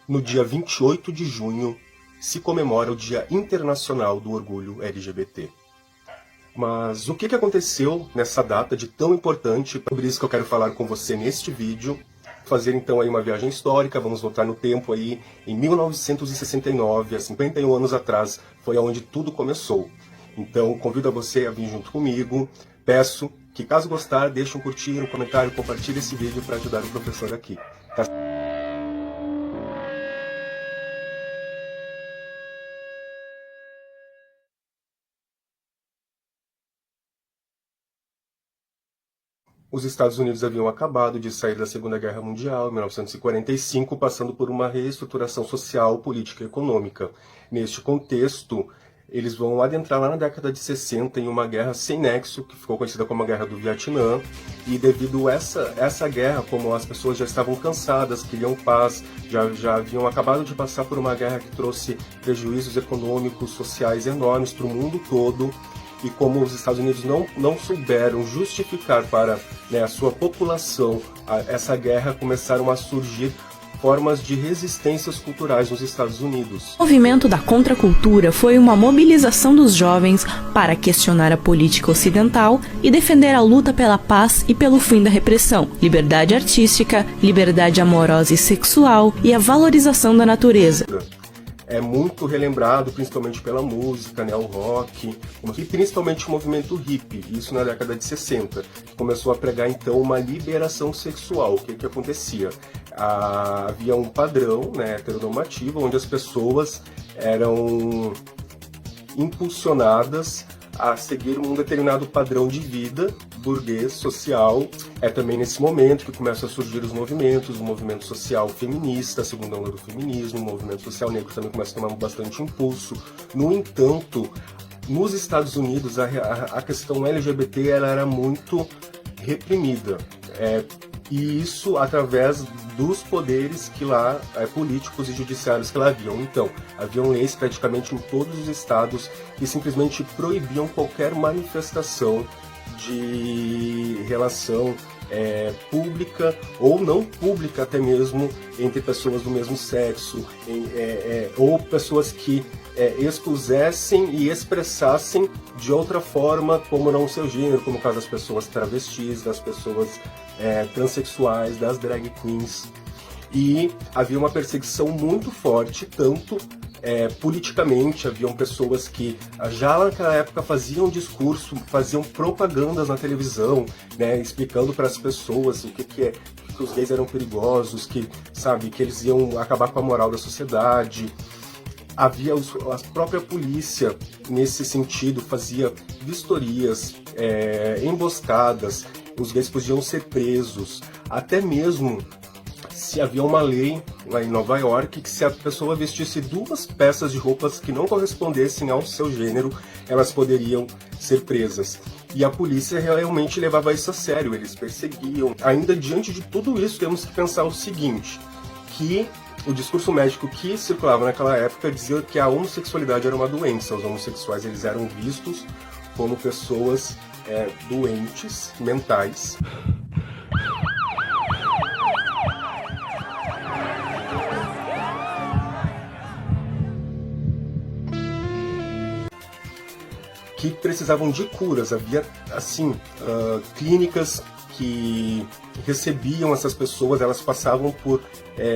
No dia 28 de junho, se comemora o Dia Internacional do Orgulho LGBT. Mas o que aconteceu nessa data de tão importante? Sobre isso que eu quero falar com você neste vídeo. Fazer então aí uma viagem histórica, vamos voltar no tempo aí, em 1969, há 51 anos atrás, foi onde tudo começou. Então convido a você a vir junto comigo, peço que caso gostar, deixe um curtir, um comentário, compartilhe esse vídeo para ajudar o professor aqui. Tá? Os Estados Unidos haviam acabado de sair da Segunda Guerra Mundial, em 1945, passando por uma reestruturação social, política e econômica. Neste contexto, eles vão adentrar lá na década de 60 em uma guerra sem nexo, que ficou conhecida como a Guerra do Vietnã, e devido a essa guerra, como as pessoas já estavam cansadas, queriam paz, já haviam acabado de passar por uma guerra que trouxe prejuízos econômicos, sociais enormes para o mundo todo, e como os Estados Unidos não souberam justificar para a sua população essa guerra, começaram a surgir formas de resistências culturais nos Estados Unidos. O movimento da contracultura foi uma mobilização dos jovens para questionar a política ocidental e defender a luta pela paz e pelo fim da repressão, liberdade artística, liberdade amorosa e sexual e a valorização da natureza. É muito relembrado, principalmente pela música, o rock, e principalmente o movimento hippie, isso na década de 60. Começou a pregar, então, uma liberação sexual. O que acontecia? Havia um padrão heteronormativo, onde as pessoas eram impulsionadas a seguir um determinado padrão de vida burguês, social. É também nesse momento que começam a surgir os movimentos, o movimento social feminista, a segunda onda do feminismo, o movimento social negro também começa a tomar bastante impulso. No entanto, nos Estados Unidos, a questão LGBT ela era muito reprimida. E isso através dos poderes que lá, políticos e judiciários que lá haviam. Então, haviam leis praticamente em todos os estados que simplesmente proibiam qualquer manifestação de relação pública ou não pública até mesmo entre pessoas do mesmo sexo, ou pessoas que expusessem e expressassem de outra forma como não o seu gênero, como o caso das pessoas travestis, das pessoas transexuais, das drag queens. E havia uma perseguição muito forte, tanto politicamente, haviam pessoas que já naquela época faziam discurso, faziam propagandas na televisão, explicando para as pessoas o que os gays eram perigosos, que eles iam acabar com a moral da sociedade. Havia a própria polícia, nesse sentido, fazia vistorias, emboscadas, os gays podiam ser presos, até mesmo se havia uma lei lá em Nova York que se a pessoa vestisse 2 peças de roupas que não correspondessem ao seu gênero, elas poderiam ser presas. E a polícia realmente levava isso a sério, eles perseguiam. Ainda diante de tudo isso, temos que pensar o seguinte, que o discurso médico que circulava naquela época dizia que a homossexualidade era uma doença. Os homossexuais eles eram vistos como pessoas doentes, mentais. Que precisavam de curas. Havia, clínicas que recebiam essas pessoas, elas passavam por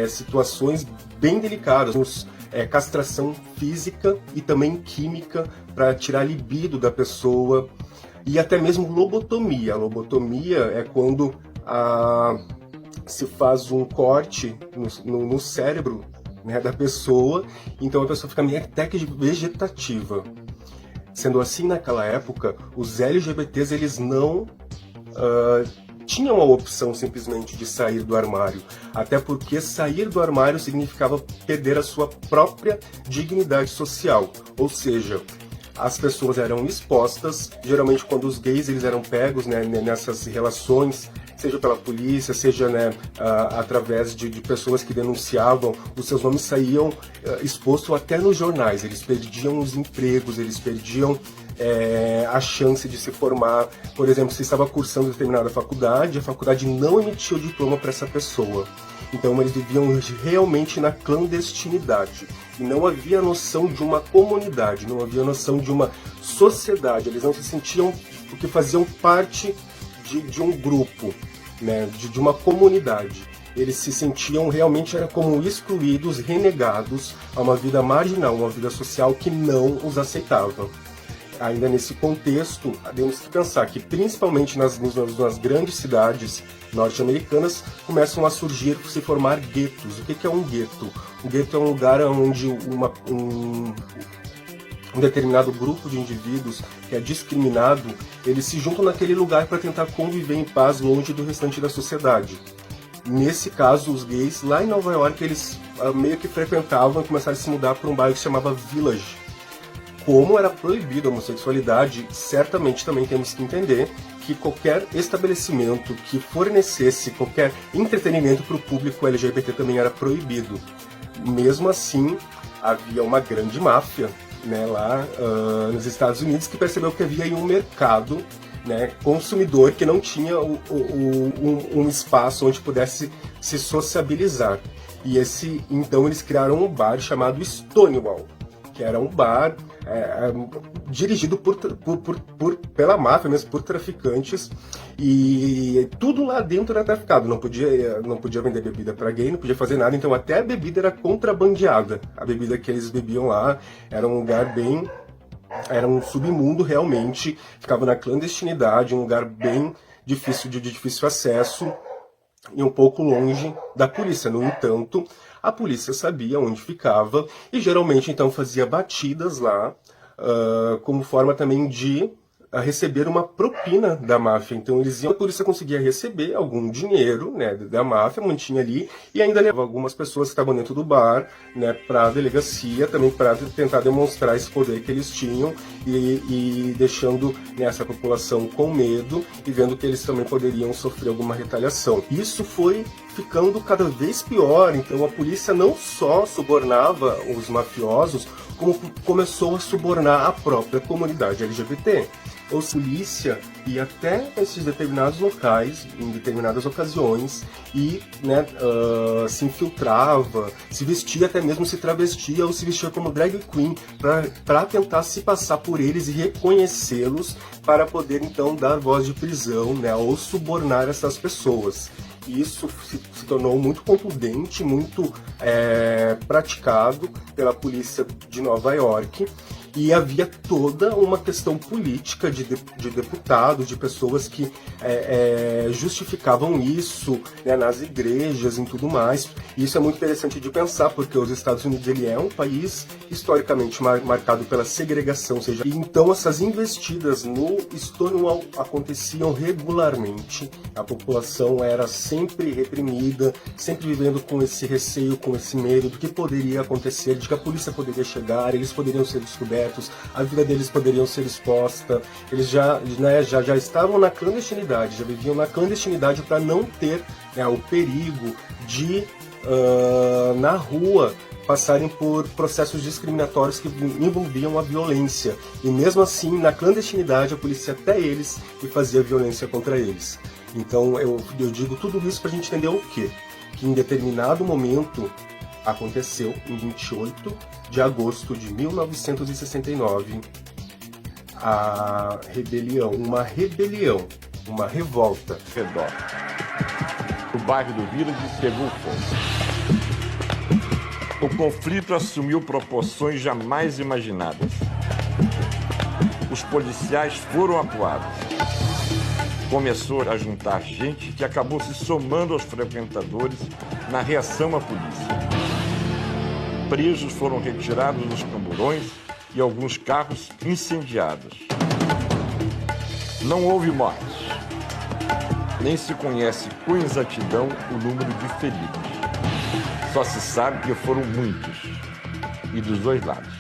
situações bem delicadas, castração física e também química para tirar a libido da pessoa, e até mesmo lobotomia. A lobotomia é quando se faz um corte no cérebro da pessoa, então a pessoa fica meio até que vegetativa. Sendo assim, naquela época, os LGBTs eles não tinham a opção simplesmente de sair do armário, até porque sair do armário significava perder a sua própria dignidade social, ou seja, as pessoas eram expostas, geralmente quando os gays eles eram pegos nessas relações seja pela polícia, seja, né, através de pessoas que denunciavam, os seus nomes saíam expostos até nos jornais. Eles perdiam os empregos, eles perdiam a chance de se formar. Por exemplo, se estava cursando determinada faculdade, a faculdade não emitia o diploma para essa pessoa. Então eles viviam realmente na clandestinidade. E não havia noção de uma comunidade, não havia noção de uma sociedade. Eles não se sentiam, porque faziam parte de um grupo, né, de uma comunidade. Eles se sentiam realmente como excluídos, renegados a uma vida marginal, uma vida social que não os aceitava. Ainda nesse contexto, temos que pensar que, principalmente nas grandes cidades norte-americanas, começam a surgir, se formar guetos. O que é um gueto? Um gueto é um lugar onde um determinado grupo de indivíduos que é discriminado, eles se juntam naquele lugar para tentar conviver em paz longe do restante da sociedade. Nesse caso, os gays, lá em Nova York, eles meio que frequentavam e começaram a se mudar para um bairro que se chamava Village. Como era proibida a homossexualidade, certamente também temos que entender que qualquer estabelecimento que fornecesse qualquer entretenimento para o público LGBT também era proibido. Mesmo assim, havia uma grande máfia, né, lá nos Estados Unidos, que percebeu que havia aí um mercado, né, consumidor que não tinha um espaço onde pudesse se sociabilizar. E então eles criaram um bar chamado Stonewall, que era um bar dirigido pela máfia mesmo, por traficantes, e tudo lá dentro era traficado. Não podia vender bebida para gay, não podia fazer nada, então até a bebida era contrabandeada. A bebida que eles bebiam lá era um lugar era um submundo realmente, ficava na clandestinidade, um lugar bem difícil, de difícil acesso e um pouco longe da polícia. No entanto, a polícia sabia onde ficava e geralmente então fazia batidas lá, como forma também de receber uma propina da máfia. Então a polícia conseguia receber algum dinheiro, né, da máfia, mantinha ali e ainda levava algumas pessoas que estavam dentro do bar, né, para a delegacia, também para tentar demonstrar esse poder que eles tinham e deixando, né, essa população com medo e vendo que eles também poderiam sofrer alguma retaliação. Isso foi ficando cada vez pior. Então a polícia não só subornava os mafiosos, como começou a subornar a própria comunidade LGBT. A polícia ia até esses determinados locais, em determinadas ocasiões, e, né, se infiltrava, se vestia, até mesmo se travestia ou se vestia como drag queen para tentar se passar por eles e reconhecê-los para poder então dar voz de prisão, né, ou subornar essas pessoas. E isso se tornou muito contundente, muito praticado pela polícia de Nova York. E havia toda uma questão política de deputados, de pessoas que justificavam isso, né, nas igrejas e tudo mais. E isso é muito interessante de pensar, porque os Estados Unidos ele é um país historicamente marcado pela segregação, ou seja, então essas investidas no Stonewall aconteciam regularmente. A população era sempre reprimida, sempre vivendo com esse receio, com esse medo do que poderia acontecer, de que a polícia poderia chegar, eles poderiam ser descobertos, a vida deles poderiam ser exposta. Eles já estavam na clandestinidade, já viviam na clandestinidade para não ter, né, o perigo de, na rua, passarem por processos discriminatórios que envolviam a violência. E mesmo assim, na clandestinidade, a polícia até eles fazia violência contra eles. Então eu digo tudo isso para a gente entender o quê? Que em determinado momento aconteceu, em 28 de agosto de 1969, a rebelião, uma revolta. O bairro do Village pegou fogo. O conflito assumiu proporções jamais imaginadas. Os policiais foram atuados. Começou a juntar gente que acabou se somando aos frequentadores na reação à polícia. Presos foram retirados dos camburões e alguns carros incendiados. Não houve mortes. Nem se conhece com exatidão o número de feridos. Só se sabe que foram muitos, e dos dois lados.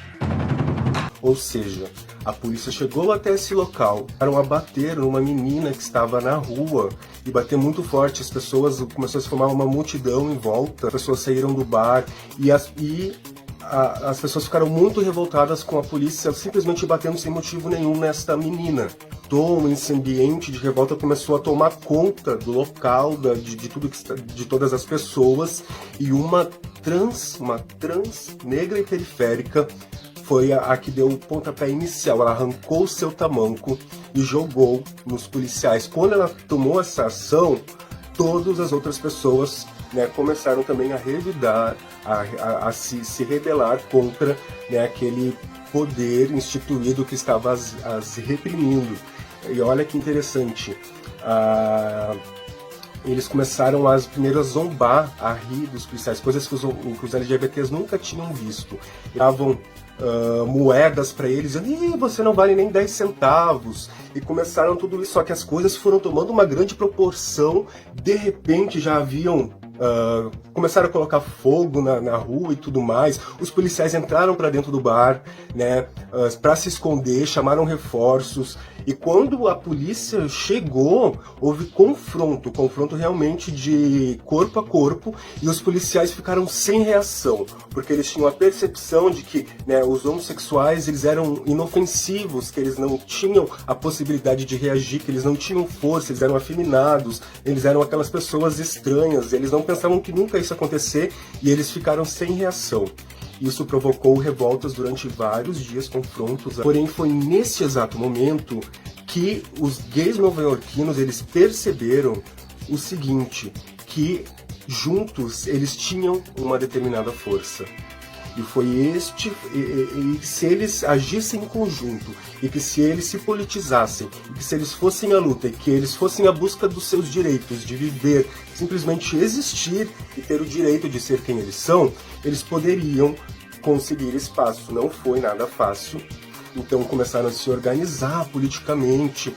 Ou seja, A polícia chegou até esse local, para abater uma menina que estava na rua e bater muito forte. As pessoas começou a se formar uma multidão em volta, as pessoas saíram do bar e as pessoas ficaram muito revoltadas com a polícia simplesmente batendo sem motivo nenhum nesta menina. Esse ambiente de revolta começou a tomar conta do local, de todas as pessoas, e uma trans negra e periférica foi a que deu o pontapé inicial. Ela arrancou o seu tamanco e jogou nos policiais. Quando ela tomou essa ação, todas as outras pessoas, né, começaram também a revidar, a se rebelar contra, né, aquele poder instituído que estava as reprimindo. E olha que interessante, eles começaram primeiro a zombar, a rir dos policiais, coisas que os LGBTs nunca tinham visto. Davam moedas para eles, e você não vale nem 10 centavos. E começaram tudo isso, só que as coisas foram tomando uma grande proporção. De repente já haviam começaram a colocar fogo na rua e tudo mais. Os policiais entraram para dentro do bar, né, para se esconder, chamaram reforços. E quando a polícia chegou, houve confronto realmente de corpo a corpo, e os policiais ficaram sem reação, porque eles tinham a percepção de que, né, os homossexuais eles eram inofensivos, que eles não tinham a possibilidade de reagir, que eles não tinham força, eles eram afeminados, eles eram aquelas pessoas estranhas, eles não pensavam que nunca isso ia acontecer, e eles ficaram sem reação. Isso provocou revoltas durante vários dias, confrontos. Porém, foi nesse exato momento que os gays nova-iorquinos eles perceberam o seguinte, que juntos eles tinham uma determinada força. E foi e se eles agissem em conjunto, e que se eles se politizassem, e que se eles fossem à luta, e que eles fossem à busca dos seus direitos, de viver, simplesmente existir e ter o direito de ser quem eles são, eles poderiam conseguir espaço. Não foi nada fácil. Então começaram a se organizar politicamente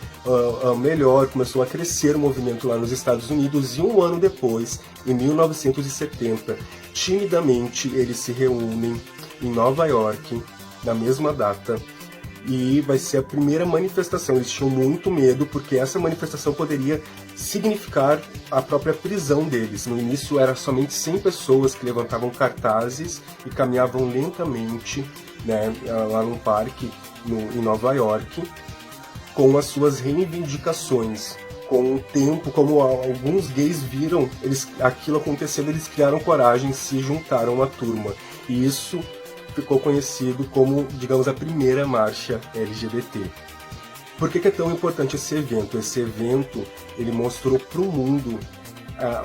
melhor, começou a crescer o movimento lá nos Estados Unidos, e um ano depois, em 1970, timidamente eles se reúnem em Nova York, na mesma data, e vai ser a primeira manifestação. Eles tinham muito medo, porque essa manifestação poderia significar a própria prisão deles. No início era somente 100 pessoas que levantavam cartazes e caminhavam lentamente, né, lá num parque em Nova York, com as suas reivindicações. Com o tempo, como alguns gays viram aquilo acontecendo, eles criaram coragem, se juntaram à turma. E isso ficou conhecido como, digamos, a primeira marcha LGBT. Por que é tão importante esse evento? Esse evento, ele mostrou para o mundo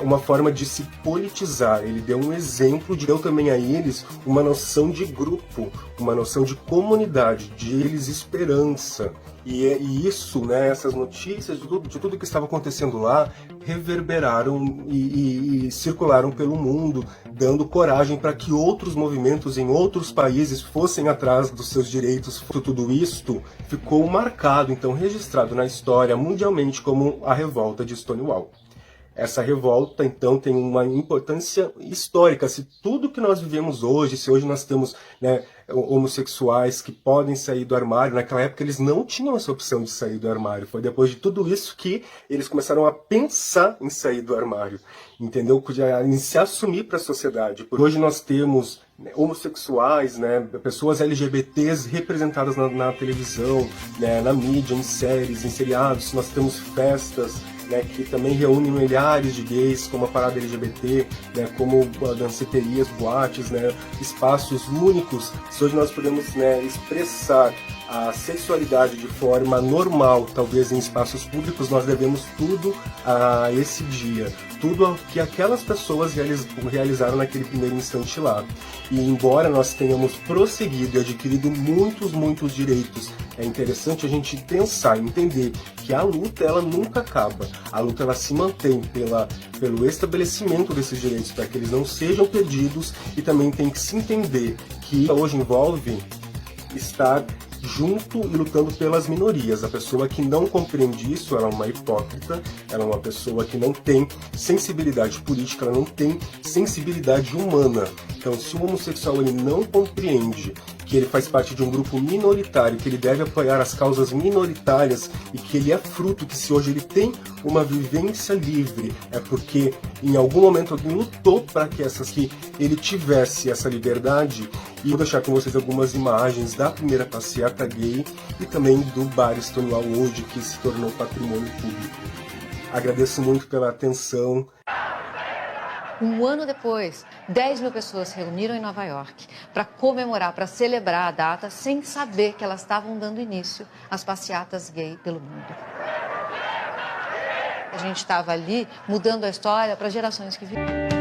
uma forma de se politizar. Ele deu um exemplo, deu também a eles uma noção de grupo, uma noção de comunidade, de eles esperança. E isso, né, essas notícias de tudo que estava acontecendo lá, reverberaram e circularam pelo mundo, dando coragem para que outros movimentos em outros países fossem atrás dos seus direitos. Tudo isto ficou marcado, então registrado na história mundialmente como a revolta de Stonewall. Essa revolta, então, tem uma importância histórica. Se tudo que nós vivemos hoje, se hoje nós temos, né, homossexuais que podem sair do armário, naquela época eles não tinham essa opção de sair do armário. Foi depois de tudo isso que eles começaram a pensar em sair do armário, entendeu? Em se assumir para a sociedade. Hoje nós temos, né, homossexuais, né, pessoas LGBTs representadas na televisão, né, na mídia, em séries, em seriados. Nós temos festas, né, que também reúnem milhares de gays, como a parada LGBT, né, como danceterias, boates, né, espaços únicos. Se hoje nós podemos, né, expressar a sexualidade de forma normal, talvez em espaços públicos, nós devemos tudo a esse dia, tudo o que aquelas pessoas realizaram naquele primeiro instante lá. E embora nós tenhamos prosseguido e adquirido muitos direitos, é interessante a gente pensar, entender que a luta ela nunca acaba. A luta ela se mantém pelo estabelecimento desses direitos, para que eles não sejam perdidos, e também tem que se entender que hoje envolve estar junto e lutando pelas minorias. A pessoa que não compreende isso, ela é uma hipócrita, ela é uma pessoa que não tem sensibilidade política, ela não tem sensibilidade humana. Então, se o homossexual ele não compreende que ele faz parte de um grupo minoritário, que ele deve apoiar as causas minoritárias e que ele é fruto, que se hoje ele tem uma vivência livre, é porque em algum momento alguém lutou para que ele tivesse essa liberdade. E vou deixar com vocês algumas imagens da primeira passeata gay e também do bar Stonewall hoje, que se tornou patrimônio público. Agradeço muito pela atenção. Um ano depois, 10 mil pessoas se reuniram em Nova York para comemorar, para celebrar a data, sem saber que elas estavam dando início às passeatas gay pelo mundo. A gente estava ali mudando a história para gerações que virão.